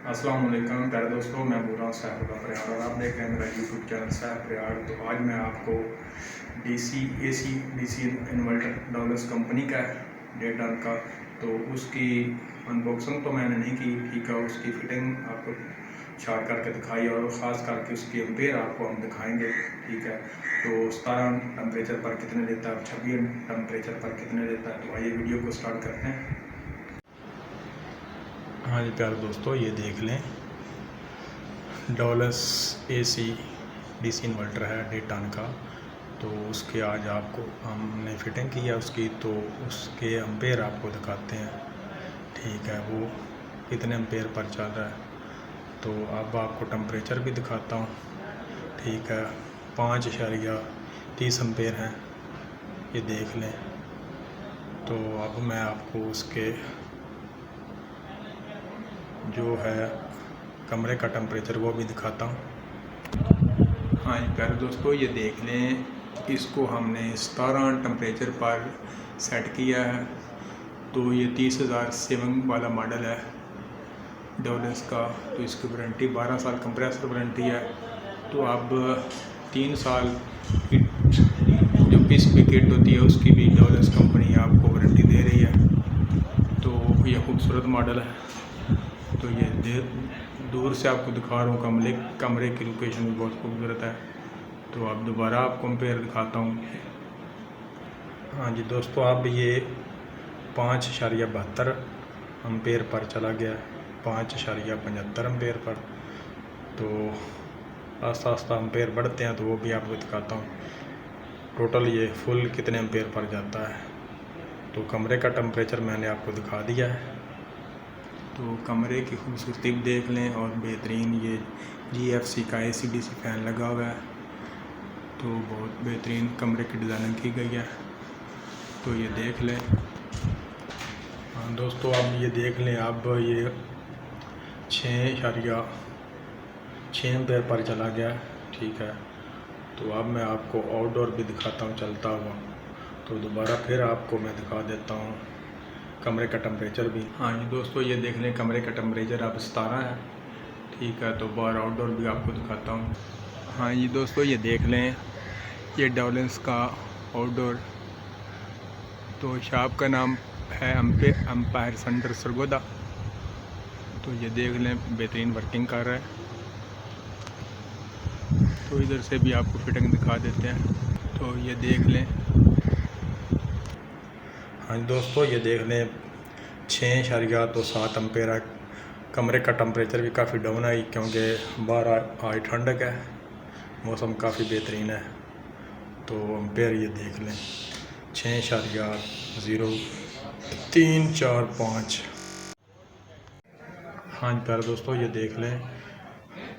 अस्सलाम वालेकुम प्यारे दोस्तों, मैं बोल रहा हूँ सैफुल्लाह प्रयाड़ और आप देख रहे हैं मेरा यूट्यूब चैनल सैफ प्रयाड़। तो आज मैं आपको डीसी इन्वर्टर डॉलर्स कंपनी का है 1.5 टन का। तो उसकी अनबॉक्सिंग तो मैंने नहीं की, ठीक है। उसकी फिटिंग आपको चार्ट करके दिखाई और ख़ास करके उसकी एम्पेयर आपको हम दिखाएंगे, ठीक है। तो 17 टेम्परेचर पर कितने देता है, 26 टेम्परेचर पर कितने देता है। तो आइए वीडियो को स्टार्ट करते हैं। हाँ जी प्यारे दोस्तों, ये देख लें डॉलर्स AC DC इन्वर्टर है 1.5 टन का। तो उसके आज आपको हमने फिटिंग की है उसकी, तो उसके एम्पेयर आपको दिखाते हैं, ठीक है। वो कितने एम्पेयर पर चल रहा है। तो अब आपको टेम्परेचर भी दिखाता हूँ, ठीक है। 5.30 एम्पेयर हैं, ये देख लें। तो अब मैं आपको उसके जो है कमरे का टेम्परेचर वो भी दिखाता हूँ। हाँ जी प्यारे दोस्तों, ये देख लें, इसको हमने 17 टेम्परेचर पर सेट किया है। तो ये 30,007 वाला मॉडल है डॉलर्स का। तो इसकी वारंटी 12 साल कंप्रेसर वारंटी है। तो अब 3 साल की जो पीसीबी किट होती है उसकी भी डॉलर्स कंपनी आपको वारंटी दे रही है। तो ये खूबसूरत मॉडल है। तो ये दूर से आपको दिखा रहा हूँ, कमरे की लोकेशन भी बहुत खूबसूरत है। तो अब दोबारा आपको एम्पेयर दिखाता हूँ। हाँ जी दोस्तों, अब ये 5.72 एम्पेयर पर चला गया, 5.75 एम्पेयर पर। तो आस्ता आस्ता एम्पेयर बढ़ते हैं, तो वो भी आपको दिखाता हूँ टोटल ये फुल कितने एम्पेयर पर जाता है। तो कमरे का टेम्परेचर मैंने आपको दिखा दिया है। तो कमरे की खूबसूरती भी देख लें और बेहतरीन ये GFC का AC/DC फ़ैन लगा हुआ है। तो बहुत बेहतरीन कमरे की डिज़ाइनिंग की गई है। तो ये देख लें। हाँ दोस्तों, अब ये देख लें, अब ये 6.6 एम्पेयर पर चला गया, ठीक है। तो अब मैं आपको आउटडोर भी दिखाता हूँ चलता हुआ। तो दोबारा फिर आपको मैं दिखा देता हूँ कमरे का टेम्परेचर भी। हाँ जी दोस्तों, ये देख लें, कमरे का टेम्परेचर अब 17 है, ठीक है। तो बाहर आउटडोर भी आपको दिखाता हूँ। हाँ जी दोस्तों, ये देख लें, ये डॉलर्स का आउटडोर। तो शॉप का नाम है एम्पायर सेंटर सरगोदा। तो ये देख लें, बेहतरीन वर्किंग कर रहा है। तो इधर से भी आपको फिटिंग दिखा देते हैं। तो ये देख लें। हाँ दोस्तों, ये देख लें 6.7 एम्पेयर है। कमरे का टेम्परेचर भी काफ़ी डाउन है क्योंकि बाहर आज ठंडक है, मौसम काफ़ी बेहतरीन है। तो एम्पेयर ये देख लें 6.0345। हाँ प्यारे दोस्तों, ये देख लें,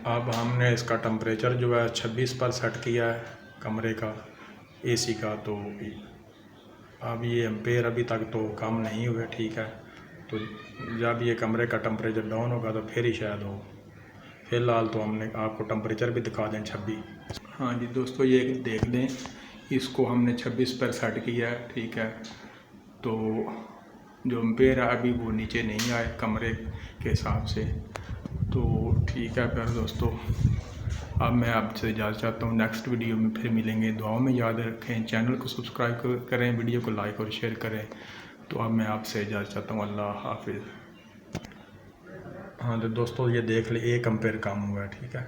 अब हमने इसका टेम्परेचर जो है 26 पर सेट किया है कमरे का AC का। तो अब ये एम्पेयर अभी तक तो कम नहीं हुए, ठीक है। तो जब ये कमरे का टेम्परेचर डाउन होगा तो फिर ही शायद हो। फ़िलहाल तो हमने आपको टेम्परेचर भी दिखा दें 26। हाँ जी दोस्तों, ये देख लें, इसको हमने 26 पर सेट किया है, ठीक है। तो जो एम्पेयर है अभी वो नीचे नहीं आए कमरे के हिसाब से। तो ठीक है प्यारे दोस्तों, अब मैं आपसे इजाज़त चाहता हूँ। नेक्स्ट वीडियो में फिर मिलेंगे। दुआओं में याद रखें, चैनल को सब्सक्राइब करें, वीडियो को लाइक और शेयर करें। तो अब मैं आपसे इजाज़त चाहता हूँ। अल्लाह हाफिज़। हाँ तो दोस्तों, ये देख ले, 1 एम्पेयर कम हुआ है, ठीक है।